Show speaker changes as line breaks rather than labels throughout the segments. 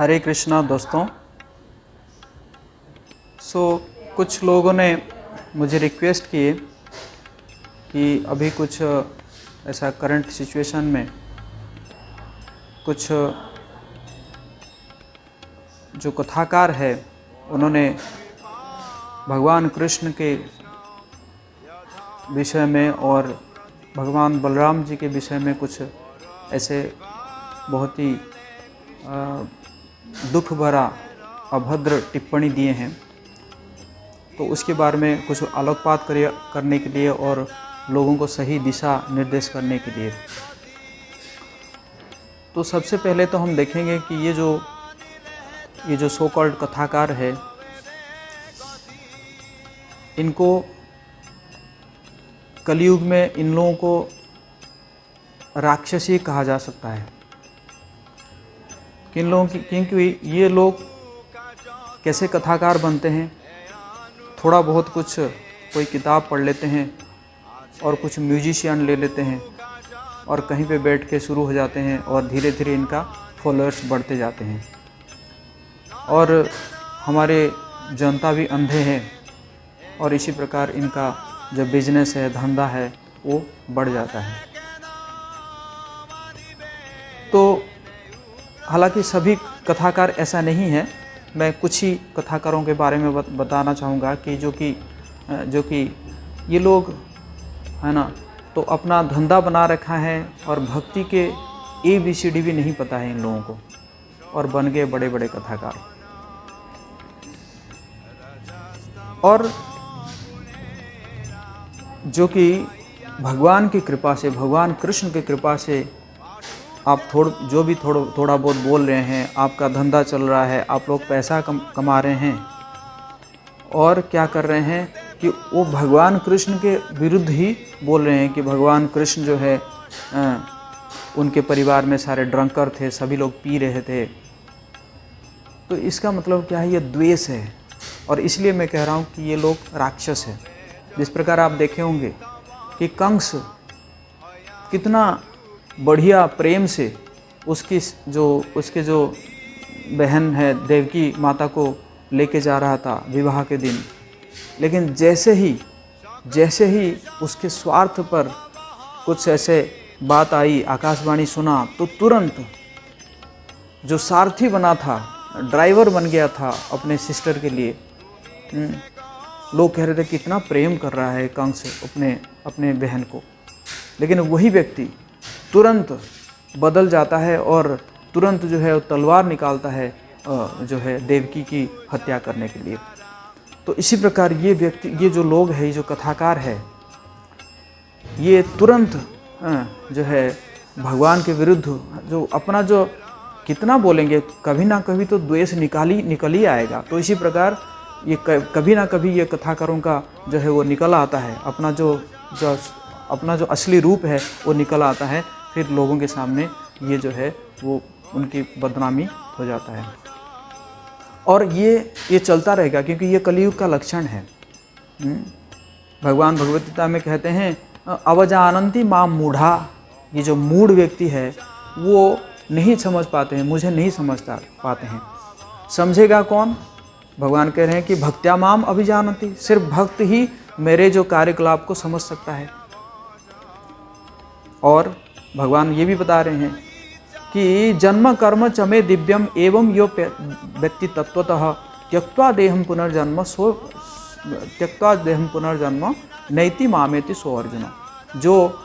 हरे कृष्णा दोस्तों। कुछ लोगों ने मुझे रिक्वेस्ट किए कि अभी कुछ ऐसा करंट सिचुएशन में कुछ जो कथाकार है उन्होंने भगवान कृष्ण के विषय में और भगवान बलराम जी के विषय में कुछ ऐसे बहुत ही दुख भरा अभद्र टिप्पणी दिए हैं। तो उसके बारे में कुछ आलोकपात करने के लिए और लोगों को सही दिशा निर्देश करने के लिए। तो सबसे पहले तो हम देखेंगे कि ये जो सो कॉल्ड कथाकार है, इनको कलयुग में इन लोगों को राक्षसी कहा जा सकता है। किन लोगों की, क्योंकि ये लोग कैसे कथाकार बनते हैं, थोड़ा बहुत कुछ कोई किताब पढ़ लेते हैं और कुछ म्यूजिशियन ले लेते हैं और कहीं पे बैठ के शुरू हो जाते हैं और धीरे धीरे इनका फॉलोअर्स बढ़ते जाते हैं। और हमारे जनता भी अंधे हैं और इसी प्रकार इनका जो बिजनेस है, धंधा है, वो बढ़ जाता है। तो हालांकि सभी कथाकार ऐसा नहीं है। मैं कुछ ही कथाकारों के बारे में बताना चाहूँगा कि जो कि ये लोग है ना, तो अपना धंधा बना रखा है और भक्ति के ABCD भी नहीं पता है इन लोगों को, और बन गए बड़े बड़े कथाकार। और जो कि भगवान की कृपा से, भगवान कृष्ण की कृपा से आप थोड़ा बहुत बोल रहे हैं, आपका धंधा चल रहा है, आप लोग पैसा कमा रहे हैं, और क्या कर रहे हैं कि वो भगवान कृष्ण के विरुद्ध ही बोल रहे हैं कि भगवान कृष्ण जो है उनके परिवार में सारे ड्रंकर थे, सभी लोग पी रहे थे। तो इसका मतलब क्या है? ये द्वेष है। और इसलिए मैं कह रहा हूँ कि ये लोग राक्षस है। जिस प्रकार आप देखे होंगे कि कंस कितना बढ़िया प्रेम से उसके जो बहन है देवकी माता को लेके जा रहा था विवाह के दिन, लेकिन जैसे ही उसके स्वार्थ पर कुछ ऐसे बात आई, आकाशवाणी सुना, तो तुरंत जो सारथी बना था, ड्राइवर बन गया था अपने सिस्टर के लिए। लोग कह रहे थे कितना प्रेम कर रहा है कंस अपने बहन को, लेकिन वही व्यक्ति तुरंत बदल जाता है और तुरंत जो है तलवार निकालता है जो है देवकी की हत्या करने के लिए। तो इसी प्रकार ये जो लोग है, ये जो कथाकार है, ये तुरंत जो है भगवान के विरुद्ध जो अपना जो कितना बोलेंगे, कभी ना कभी तो द्वेष निकल ही आएगा। तो इसी प्रकार ये कभी ना कभी ये कथाकारों का जो है वो निकल आता है, अपना जो असली रूप है वो निकल आता है। फिर लोगों के सामने ये जो है वो उनकी बदनामी हो जाता है, और ये चलता रहेगा, क्योंकि ये कलयुग का लक्षण है। भगवान भगवद गीता में कहते हैं अवजानन्ति माम मूढ़ा। ये जो मूढ़ व्यक्ति है वो नहीं समझ पाते हैं, मुझे नहीं समझ पाते हैं। समझेगा कौन? भगवान कह रहे हैं कि भक्त्या माम अभिजानन्ति। सिर्फ भक्त ही मेरे जो कार्यकलाप को समझ सकता है। और भगवान ये भी बता रहे हैं कि जन्म कर्म चमे दिव्यम एवं यो व्यक्ति तत्वतः त्यक्त्वा देहम पुनर्जन्म नैति मामेति सो अर्जुन। जो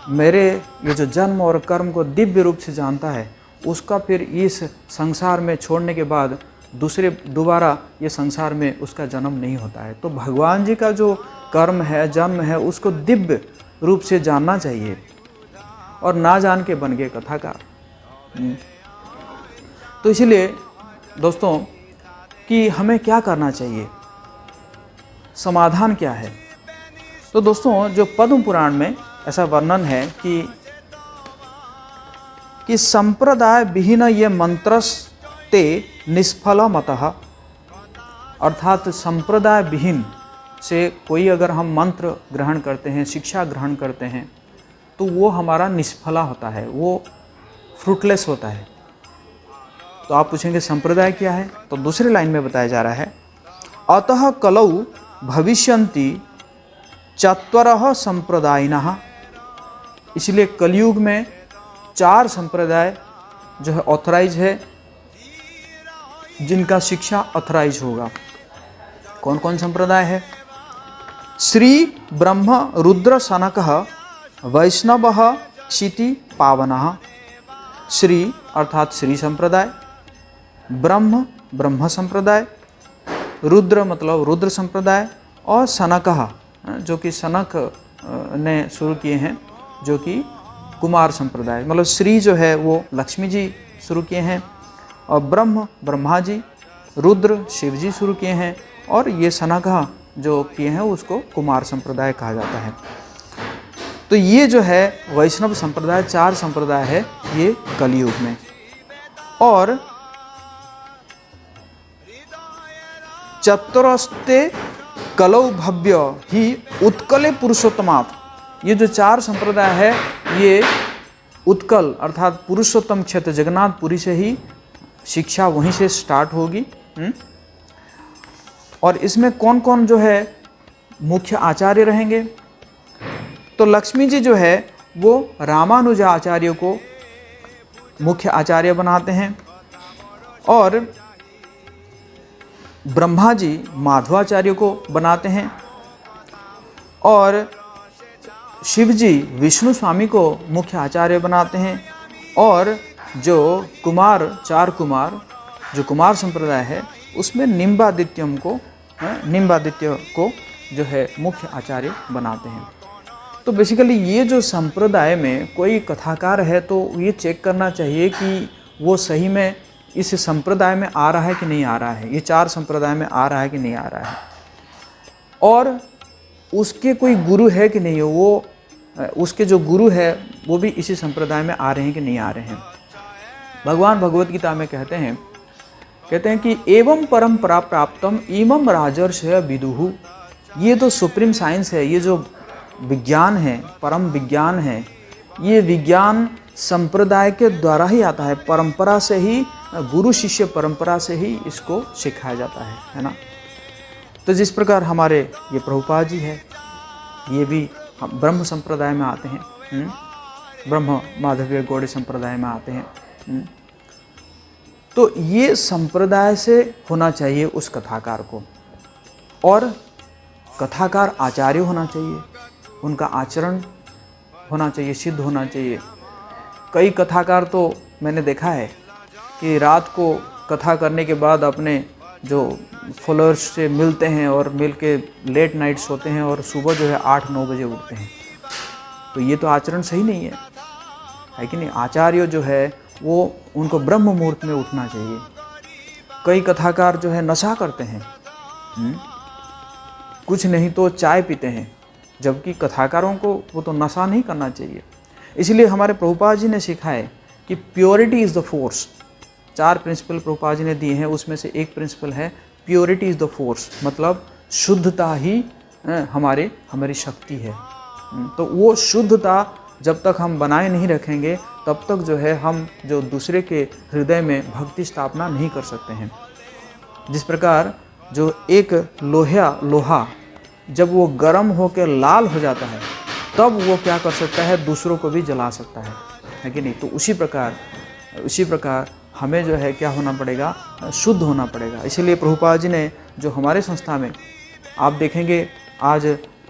मेरे ये जो जन्म और कर्म को दिव्य रूप से जानता है, उसका फिर इस संसार में छोड़ने के बाद दोबारा ये संसार में उसका जन्म नहीं होता है। तो भगवान जी का जो कर्म है, जन्म है, उसको दिव्य रूप से जानना चाहिए, और ना जान के बन गए कथाकार। तो इसलिए दोस्तों कि हमें क्या करना चाहिए, समाधान क्या है? तो दोस्तों जो पद्म पुराण में ऐसा वर्णन है कि संप्रदाय विहीन ये मंत्रस्ते निष्फल मतः, अर्थात संप्रदाय विहीन से कोई अगर हम मंत्र ग्रहण करते हैं, शिक्षा ग्रहण करते हैं, तो वो हमारा निष्फला होता है, वो फ्रूटलेस होता है। तो आप पूछेंगे संप्रदाय क्या है, तो दूसरी लाइन में बताया जा रहा है, अतः कलौ भविष्यन्ति चत्वरः संप्रदायिनः, इसलिए कलयुग में 4 संप्रदाय जो है ऑथराइज है, जिनका शिक्षा ऑथराइज होगा। कौन कौन संप्रदाय है? श्री ब्रह्म रुद्र सनकः वैष्णवः क्षिति पावनः। श्री अर्थात श्री संप्रदाय, ब्रह्म ब्रह्म संप्रदाय, रुद्र मतलब रुद्र संप्रदाय, और सनकः जो कि सनक ने शुरू किए हैं, जो कि कुमार संप्रदाय, मतलब श्री जो है वो लक्ष्मी जी शुरू किए हैं, और ब्रह्म ब्रह्मा जी, रुद्र शिव जी शुरू किए हैं, और ये सनकः जो किए हैं उसको कुमार संप्रदाय कहा जाता है। तो ये जो है वैष्णव संप्रदाय, 4 संप्रदाय है ये कलयुग में। और चतुरस्ते कलौ भव्य ही उत्कले पुरुषोत्तमात्, ये जो 4 संप्रदाय है ये उत्कल अर्थात पुरुषोत्तम क्षेत्र जगन्नाथपुरी से ही शिक्षा वहीं से स्टार्ट होगी। और इसमें कौन कौन जो है मुख्य आचार्य रहेंगे? तो लक्ष्मी जी जो है वो रामानुजाचार्य को मुख्य आचार्य बनाते हैं, और ब्रह्मा जी माधवाचार्य को बनाते हैं, और शिव जी विष्णु स्वामी को मुख्य आचार्य बनाते हैं, और जो कुमार 4 कुमार जो कुमार संप्रदाय है उसमें निम्बादित्यम को निम्बादित्य को जो है मुख्य आचार्य बनाते हैं। तो बेसिकली ये जो संप्रदाय में कोई कथाकार है तो ये चेक करना चाहिए कि वो सही में इस संप्रदाय में आ रहा है कि नहीं आ रहा है, ये 4 संप्रदाय में आ रहा है कि नहीं आ रहा है, और उसके कोई गुरु है कि नहीं, वो उसके जो गुरु है वो भी इसी संप्रदाय में आ रहे हैं कि नहीं आ रहे हैं। भगवान भगवत गीता में कहते हैं कि एवं परंपरा प्राप्तम इमम राजर्षय विदुहु, ये तो सुप्रीम साइंस है, ये जो विज्ञान है, परम विज्ञान है, ये विज्ञान संप्रदाय के द्वारा ही आता है, परंपरा से ही, गुरु शिष्य परंपरा से ही इसको सिखाया जाता है ना। तो जिस प्रकार हमारे ये प्रभुपाद जी है, ये भी ब्रह्म संप्रदाय में आते हैं, ब्रह्म माधवीय गौड़ी संप्रदाय में आते हैं। तो ये संप्रदाय से होना चाहिए उस कथाकार को, और कथाकार आचार्य होना चाहिए, उनका आचरण होना चाहिए, सिद्ध होना चाहिए। कई कथाकार तो मैंने देखा है कि रात को कथा करने के बाद अपने जो फॉलोअर्स से मिलते हैं और मिल के लेट नाइट सोते हैं और सुबह जो है 8-9 बजे उठते हैं। तो ये तो आचरण सही नहीं है कि नहीं? आचार्य जो है वो उनको ब्रह्म मुहूर्त में उठना चाहिए। कई कथाकार जो है नशा करते हैं, कुछ नहीं तो चाय पीते हैं, जबकि कथाकारों को वो तो नशा नहीं करना चाहिए। इसलिए हमारे प्रभुपाद जी ने सिखाया कि purity is the force. 4 principle Prabhupad ji ने दिए हैं, उसमें से एक प्रिंसिपल है प्योरिटी इज़ द फोर्स, मतलब शुद्धता ही हमारी शक्ति है। तो वो शुद्धता जब तक हम बनाए नहीं रखेंगे तब तक जो है हम जो दूसरे के हृदय में भक्ति स्थापना नहीं कर सकते हैं। जिस प्रकार जो एक लोहा जब वो गर्म होकर लाल हो जाता है तब वो क्या कर सकता है, दूसरों को भी जला सकता है कि नहीं? तो उसी प्रकार हमें जो है क्या होना पड़ेगा, शुद्ध होना पड़ेगा। इसीलिए प्रभुपाद जी ने जो हमारे संस्था में आप देखेंगे आज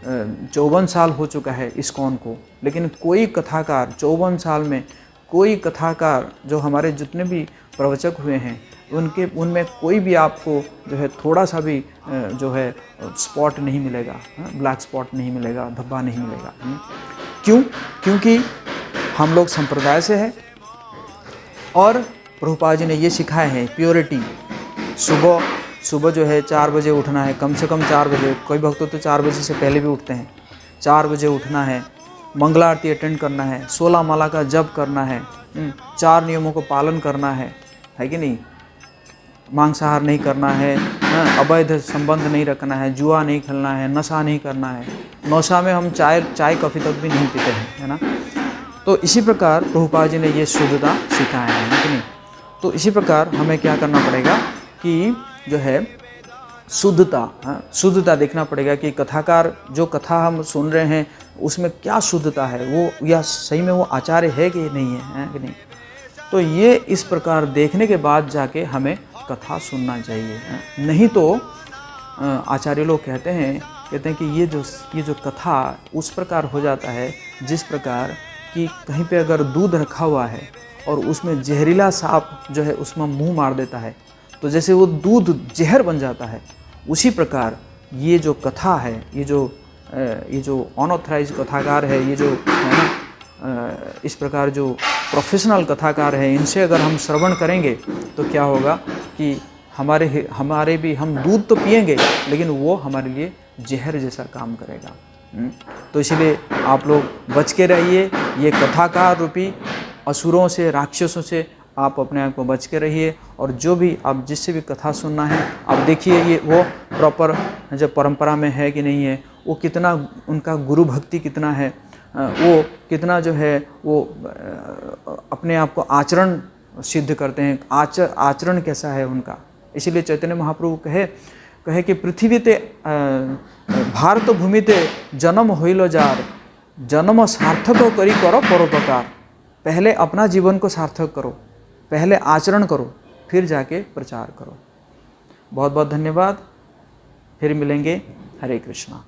54 साल हो चुका है इस्कॉन को, लेकिन कोई कथाकार 54 साल में कोई कथाकार जो हमारे जितने भी प्रवचक हुए हैं उनमें कोई भी आपको जो है थोड़ा सा भी जो है स्पॉट नहीं मिलेगा, ब्लैक स्पॉट नहीं मिलेगा, धब्बा नहीं मिलेगा। क्यों? क्योंकि हम लोग संप्रदाय से हैं और प्रभुपाद जी ने ये सिखाया है प्योरिटी। सुबह जो है 4 बजे उठना है, कम से कम 4 बजे, कोई भक्त तो 4 बजे से पहले भी उठते हैं। 4 बजे उठना है, मंगला आरती अटेंड करना है, 16 माला का जप करना है, 4 नियमों को पालन करना है कि नहीं? मांसाहार नहीं करना है, अवैध संबंध नहीं रखना है, जुआ नहीं खेलना है, नशा नहीं करना है। नशा में हम चाय कॉफ़ी तक भी नहीं पीते हैं, है ना? तो इसी प्रकार प्रभुपाद जी ने ये शुद्धता सिखाया है कि नहीं? तो इसी प्रकार हमें क्या करना पड़ेगा कि जो है शुद्धता देखना पड़ेगा कि कथाकार जो कथा हम सुन रहे हैं उसमें क्या शुद्धता है, वो या सही में वो आचार्य है कि नहीं है कि नहीं। तो ये इस प्रकार देखने के बाद जाके हमें कथा सुनना चाहिए। नहीं तो आचार्य लोग कहते हैं कि ये जो कथा उस प्रकार हो जाता है जिस प्रकार कि कहीं पे अगर दूध रखा हुआ है और उसमें जहरीला सांप जो है उसमें मुंह मार देता है, तो जैसे वो दूध जहर बन जाता है, उसी प्रकार ये जो कथा है, ये जो अनऑथराइज कथाकार है, ये जो है ना इस प्रकार जो प्रोफेशनल कथाकार है, इनसे अगर हम श्रवण करेंगे तो क्या होगा कि हमारे भी हम दूध तो पिएंगे लेकिन वो हमारे लिए जहर जैसा काम करेगा। तो इसलिए आप लोग बच के रहिए, ये कथाकार रूपी असुरों से, राक्षसों से आप अपने आप को बच के रहिए। और जो भी आप जिससे भी कथा सुनना है आप देखिए ये वो प्रॉपर जब परंपरा में है कि नहीं है, वो कितना उनका गुरु भक्ति कितना है, वो कितना जो है वो अपने आप को आचरण सिद्ध करते हैं, आचरण कैसा है उनका। इसलिए चैतन्य महाप्रभु कहे कि पृथ्वी ते भारत भूमि ते जन्म होइलो जार, जन्म सार्थक करी करो परोपकार। पहले अपना जीवन को सार्थक करो, पहले आचरण करो, फिर जाके प्रचार करो। बहुत बहुत धन्यवाद, फिर मिलेंगे। हरे कृष्णा।